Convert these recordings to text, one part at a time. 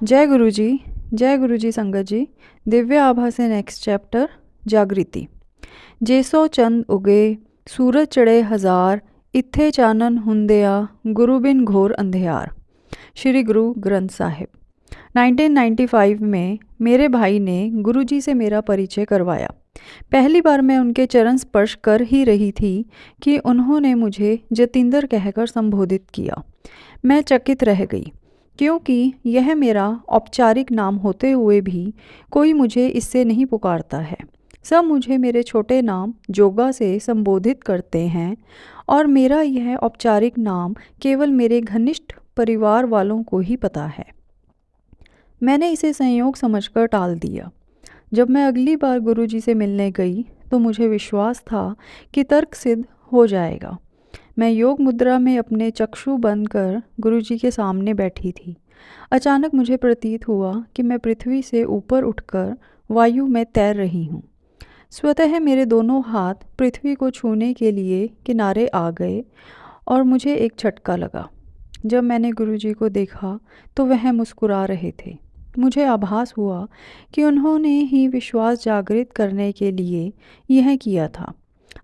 जय गुरु जी। जय गुरु जी संगत जी। दिव्य आभा से नेक्स्ट चैप्टर जागृति। जेसो चंद उगे सूरज चढ़े हजार, इत्थे चानन हुंदिया गुरु बिन घोर अंधियार। श्री गुरु ग्रंथ साहिब। 1995 में मेरे भाई ने गुरुजी से मेरा परिचय करवाया। पहली बार मैं उनके चरण स्पर्श कर ही रही थी कि उन्होंने मुझे जतिंदर कहकर संबोधित किया। मैं चकित रह गई, क्योंकि यह मेरा औपचारिक नाम होते हुए भी कोई मुझे इससे नहीं पुकारता है। सब मुझे मेरे छोटे नाम जोगा से संबोधित करते हैं और मेरा यह औपचारिक नाम केवल मेरे घनिष्ठ परिवार वालों को ही पता है। मैंने इसे संयोग समझकर टाल दिया। जब मैं अगली बार गुरुजी से मिलने गई तो मुझे विश्वास था कि तर्क सिद्ध हो जाएगा। मैं योग मुद्रा में अपने चक्षु बंद कर गुरुजी के सामने बैठी थी। अचानक मुझे प्रतीत हुआ कि मैं पृथ्वी से ऊपर उठकर वायु में तैर रही हूँ। स्वतः मेरे दोनों हाथ पृथ्वी को छूने के लिए किनारे आ गए और मुझे एक झटका लगा। जब मैंने गुरुजी को देखा तो वह मुस्कुरा रहे थे। मुझे आभास हुआ कि उन्होंने ही विश्वास जागृत करने के लिए यह किया था।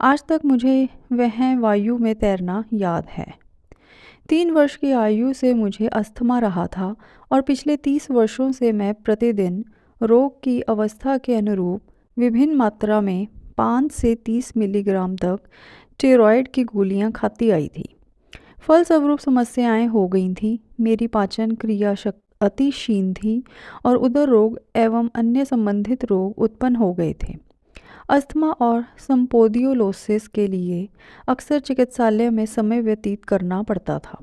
आज तक मुझे वह वायु में तैरना याद है। 3 वर्ष की आयु से मुझे अस्थमा रहा था और पिछले 30 वर्षों से मैं प्रतिदिन रोग की अवस्था के अनुरूप विभिन्न मात्रा में 5 से 30 मिलीग्राम तक स्टेरॉयड की गोलियां खाती आई थी। फलस्वरूप समस्याएं हो गई थीं। मेरी पाचन क्रिया अति क्षीण थी और उदर रोग एवं अन्य संबंधित रोग उत्पन्न हो गए थे। अस्थमा और संपोडियोलोसिस के लिए अक्सर चिकित्सालय में समय व्यतीत करना पड़ता था।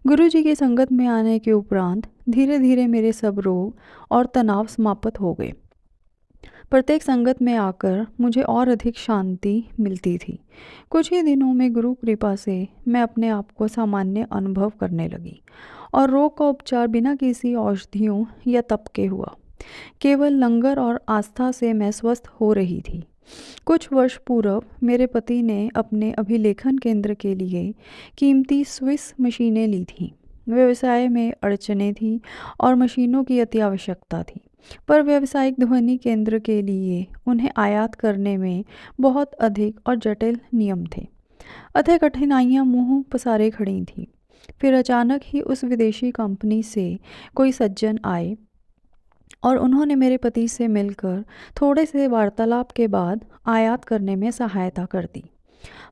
गुरुजी की संगत में आने के उपरांत धीरे धीरे मेरे सब रोग और तनाव समाप्त हो गए। प्रत्येक संगत में आकर मुझे और अधिक शांति मिलती थी। कुछ ही दिनों में गुरु कृपा से मैं अपने आप को सामान्य अनुभव करने लगी और रोग का उपचार बिना किसी औषधियों या तप के हुआ। केवल लंगर और आस्था से मैं स्वस्थ हो रही थी। कुछ वर्ष पूर्व मेरे पति ने अपने अभिलेखन केंद्र के लिए कीमती स्विस मशीनें ली थीं। व्यवसाय में अड़चनें थीं और मशीनों की अति आवश्यकता थी, पर व्यावसायिक ध्वनि केंद्र के लिए उन्हें आयात करने में बहुत अधिक और जटिल नियम थे। अतः कठिनाइयाँ मुंह पसारे खड़ी थीं। फिर अचानक ही उस विदेशी कंपनी से कोई सज्जन आए और उन्होंने मेरे पति से मिलकर थोड़े से वार्तालाप के बाद आयात करने में सहायता कर दी।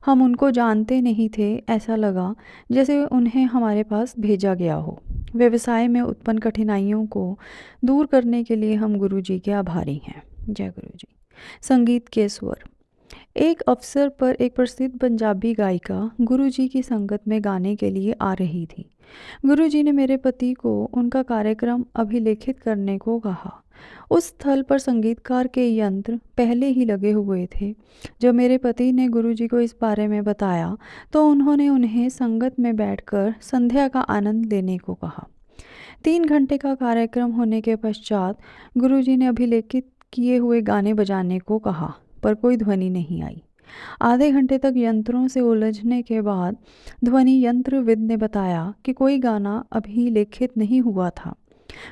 हम उनको जानते नहीं थे। ऐसा लगा जैसे उन्हें हमारे पास भेजा गया हो। व्यवसाय में उत्पन्न कठिनाइयों को दूर करने के लिए हम गुरुजी के आभारी हैं। जय गुरुजी। संगीत के स्वर। एक अवसर पर एक प्रसिद्ध पंजाबी गायिका गुरुजी की संगत में गाने के लिए आ रही थी। गुरुजी ने मेरे पति को उनका कार्यक्रम अभिलेखित करने को कहा। उस स्थल पर संगीतकार के यंत्र पहले ही लगे हुए थे। जब मेरे पति ने गुरुजी को इस बारे में बताया तो उन्होंने उन्हें संगत में बैठकर संध्या का आनंद लेने को कहा। 3 घंटे का कार्यक्रम होने के पश्चात गुरुजी ने अभिलेखित किए हुए गाने बजाने को कहा, पर कोई ध्वनि नहीं आई। आधे घंटे तक यंत्रों से उलझने के बाद ध्वनि यंत्रविद ने बताया कि कोई गाना अभिलेखित नहीं हुआ था।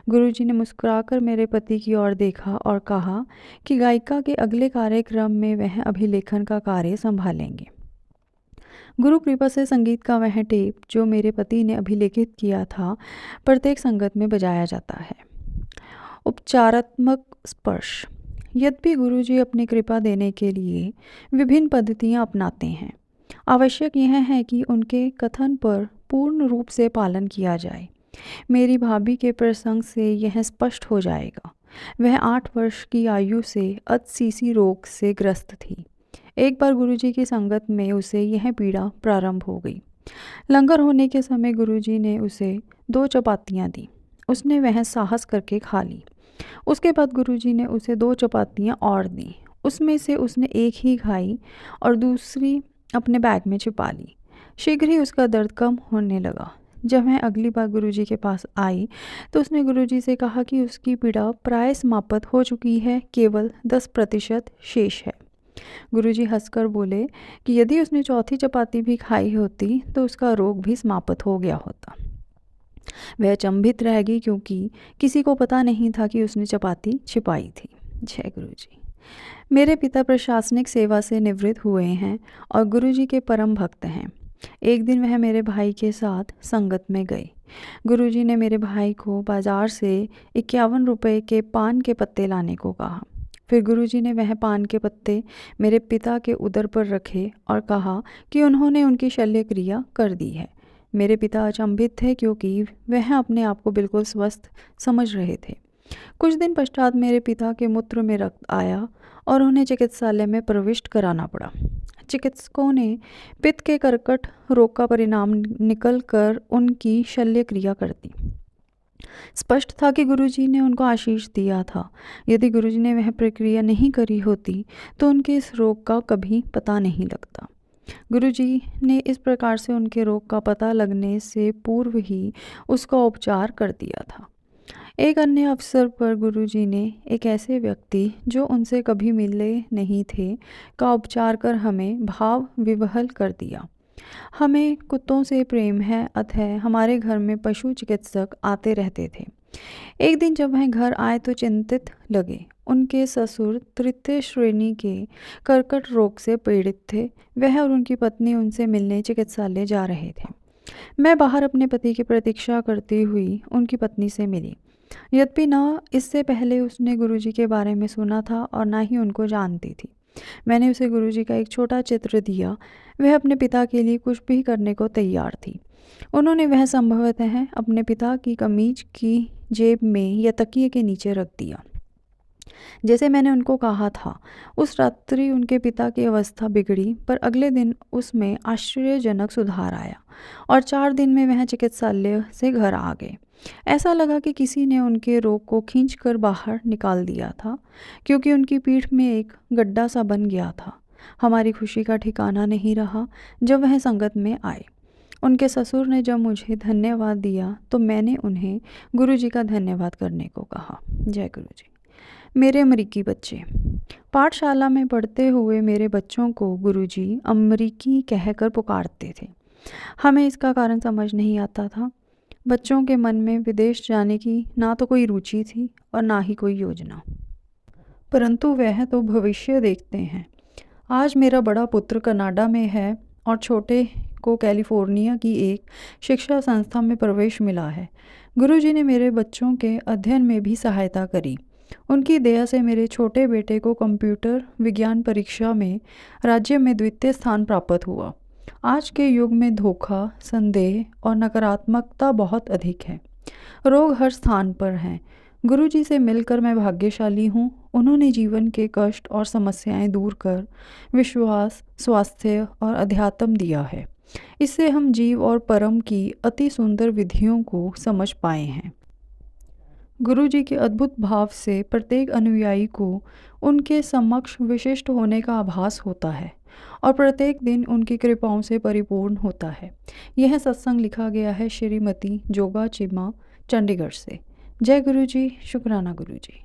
गुरुजी ने मुस्कुराकर मेरे पति की ओर देखा और कहा कि गायिका के अगले कार्यक्रम में वह अभिलेखन का कार्य संभालेंगे। गुरु कृपा से संगीत का वह टेप जो मेरे पति ने अभिलेखित किया था प्रत्येक संगत में बजाया जाता है। उपचारात्मक स्पर्श। यद्यपि गुरुजी अपनी कृपा देने के लिए विभिन्न पद्धतियां अपनाते हैं, आवश्यक यह है कि उनके कथन पर पूर्ण रूप से पालन किया जाए। मेरी भाभी के प्रसंग से यह स्पष्ट हो जाएगा। वह 8 वर्ष की आयु से अधसीसी रोग से ग्रस्त थी। एक बार गुरुजी की संगत में उसे यह पीड़ा प्रारंभ हो गई। लंगर होने के समय गुरुजी ने उसे 2 चपातियाँ दी। उसने वह साहस करके खा ली। उसके बाद गुरुजी ने उसे 2 चपातियाँ और दी। उसमें से उसने एक ही खाई और दूसरी अपने बैग में छिपा ली। शीघ्र ही उसका दर्द कम होने लगा। जब मैं अगली बार गुरुजी के पास आई तो उसने गुरुजी से कहा कि उसकी पीड़ा प्राय समाप्त हो चुकी है, केवल 10% शेष है। गुरुजी हंसकर बोले कि यदि उसने चौथी चपाती भी खाई होती तो उसका रोग भी समाप्त हो गया होता। वह अचंभित रह गई क्योंकि किसी को पता नहीं था कि उसने चपाती छिपाई थी। जय गुरु जी। मेरे पिता प्रशासनिक सेवा से निवृत्त हुए हैं और गुरुजी के परम भक्त हैं। एक दिन वह मेरे भाई के साथ संगत में गए। गुरुजी ने मेरे भाई को बाजार से 51 रुपये के पान के पत्ते लाने को कहा। फिर गुरुजी ने वह पान के पत्ते मेरे पिता के उदर पर रखे और कहा कि उन्होंने उनकी शल्य क्रिया कर दी है। मेरे पिता अचंभित थे क्योंकि वह अपने आप को बिल्कुल स्वस्थ समझ रहे थे। कुछ दिन पश्चात मेरे पिता के मूत्र में रक्त आया और उन्हें चिकित्सालय में प्रविष्ट कराना पड़ा। चिकित्सकों ने पित्त के कर्कट रोग का परिणाम निकल कर उनकी शल्य क्रिया कर दी। स्पष्ट था कि गुरुजी ने उनको आशीष दिया था। यदि गुरुजी ने वह प्रक्रिया नहीं करी होती तो उनके इस रोग का कभी पता नहीं लगता। गुरुजी ने इस प्रकार से उनके रोग का पता लगने से पूर्व ही उसका उपचार कर दिया था। एक अन्य अवसर पर गुरुजी ने एक ऐसे व्यक्ति जो उनसे कभी मिले नहीं थे का उपचार कर हमें भाव विवहल कर दिया। हमें कुत्तों से प्रेम है, अतः हमारे घर में पशु चिकित्सक आते रहते थे। एक दिन जब वह घर आए तो चिंतित लगे। उनके ससुर तृतीय श्रेणी के कर्कट रोग से पीड़ित थे। वह और उनकी पत्नी उनसे मिलने चिकित्सालय जा रहे थे। मैं बाहर अपने पति की प्रतीक्षा करती हुई उनकी पत्नी से मिली। यद्यपि न इससे पहले उसने गुरुजी के बारे में सुना था और न ही उनको जानती थी। मैंने उसे गुरुजी का एक छोटा चित्र दिया। वह अपने पिता के लिए कुछ भी करने को तैयार थी। उन्होंने वह संभवतः अपने पिता की कमीज की जेब में या तकिए के नीचे रख दिया। जैसे मैंने उनको कहा था, उस रात्रि उनके पिता की अवस्था बिगड़ी, पर अगले दिन उसमें आश्चर्यजनक सुधार आया और 4 दिन में वह चिकित्सालय से घर आ गए। ऐसा लगा कि किसी ने उनके रोग को खींचकर बाहर निकाल दिया था, क्योंकि उनकी पीठ में एक गड्ढा सा बन गया था। हमारी खुशी का ठिकाना नहीं रहा जब वह संगत में आए। उनके ससुर ने जब मुझे धन्यवाद दिया तो मैंने उन्हें गुरुजी का धन्यवाद करने को कहा। जय गुरुजी। मेरे अमरीकी बच्चे। पाठशाला में पढ़ते हुए मेरे बच्चों को गुरुजी अमरीकी कहकर पुकारते थे। हमें इसका कारण समझ नहीं आता था। बच्चों के मन में विदेश जाने की ना तो कोई रुचि थी और ना ही कोई योजना, परंतु वह तो भविष्य देखते हैं। आज मेरा बड़ा पुत्र कनाडा में है और छोटे को कैलिफोर्निया की एक शिक्षा संस्था में प्रवेश मिला है। गुरुजी ने मेरे बच्चों के अध्ययन में भी सहायता करी। उनकी दया से मेरे छोटे बेटे को कंप्यूटर विज्ञान परीक्षा में राज्य में द्वितीय स्थान प्राप्त हुआ। आज के युग में धोखा, संदेह और नकारात्मकता बहुत अधिक है। रोग हर स्थान पर हैं। गुरुजी से मिलकर मैं भाग्यशाली हूँ। उन्होंने जीवन के कष्ट और समस्याएं दूर कर विश्वास, स्वास्थ्य और अध्यात्म दिया है। इससे हम जीव और परम की अति सुंदर विधियों को समझ पाए हैं। गुरुजी के अद्भुत भाव से प्रत्येक अनुयायी को उनके समक्ष विशिष्ट होने का आभास होता है और प्रत्येक दिन उनकी कृपाओं से परिपूर्ण होता है। यह सत्संग लिखा गया है श्रीमती जोगा चिमा, चंडीगढ़ से। जय गुरुजी। शुक्राना गुरुजी।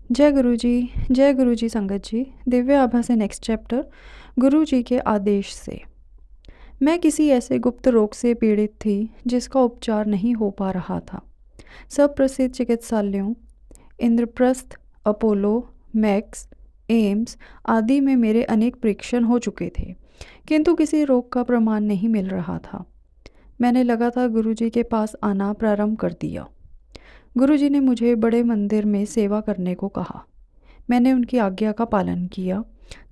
जय गुरुजी। जय गुरुजी संगत जी। दिव्य आभा से नेक्स्ट चैप्टर। गुरुजी के आदेश से। मैं किसी ऐसे गुप्त रोग से पीड़ित थी जिसका उपचार नहीं हो पा रहा था। सब प्रसिद्ध चिकित्सालयों इंद्रप्रस्थ, अपोलो, मैक्स, एम्स आदि में मेरे अनेक परीक्षण हो चुके थे, किंतु किसी रोग का प्रमाण नहीं मिल रहा था। मैंने लगातार गुरुजी के पास आना प्रारंभ कर दिया। गुरुजी ने मुझे बड़े मंदिर में सेवा करने को कहा। मैंने उनकी आज्ञा का पालन किया।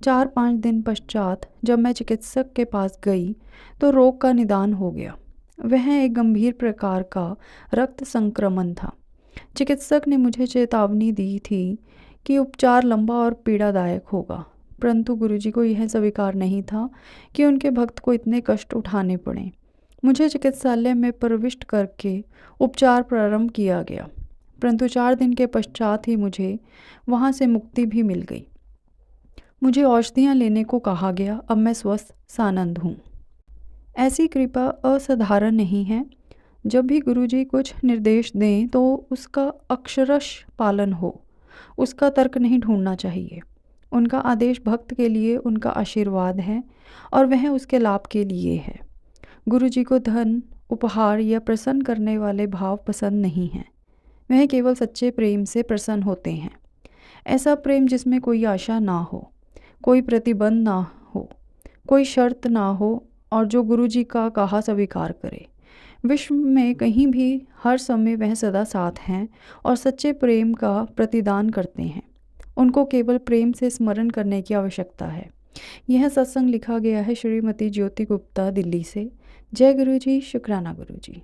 4-5 दिन पश्चात जब मैं चिकित्सक के पास गई तो रोग का निदान हो गया। वह एक गंभीर प्रकार का रक्त संक्रमण था। चिकित्सक ने मुझे चेतावनी दी थी कि उपचार लंबा और पीड़ादायक होगा, परंतु गुरुजी को यह स्वीकार नहीं था कि उनके भक्त को इतने कष्ट उठाने पड़े। मुझे चिकित्सालय में प्रविष्ट करके उपचार प्रारंभ किया गया, परंतु 4 दिन के पश्चात ही मुझे वहाँ से मुक्ति भी मिल गई। मुझे औषधियाँ लेने को कहा गया। अब मैं स्वस्थ सानंद हूँ। ऐसी कृपा असाधारण नहीं है। जब भी गुरुजी कुछ निर्देश दें तो उसका अक्षरश पालन हो। उसका तर्क नहीं ढूंढना चाहिए। उनका आदेश भक्त के लिए उनका आशीर्वाद है और वह उसके लाभ के लिए है। गुरुजी को धन, उपहार या प्रसन्न करने वाले भाव पसंद नहीं हैं। वह केवल सच्चे प्रेम से प्रसन्न होते हैं। ऐसा प्रेम जिसमें कोई आशा ना हो, कोई प्रतिबंध ना हो, कोई शर्त ना हो और जो गुरु जी का कहा स्वीकार करे। विश्व में कहीं भी हर समय वह सदा साथ हैं और सच्चे प्रेम का प्रतिदान करते हैं। उनको केवल प्रेम से स्मरण करने की आवश्यकता है। यह सत्संग लिखा गया है श्रीमती ज्योति गुप्ता, दिल्ली से। जय गुरु जी, शुक्राना गुरु जी।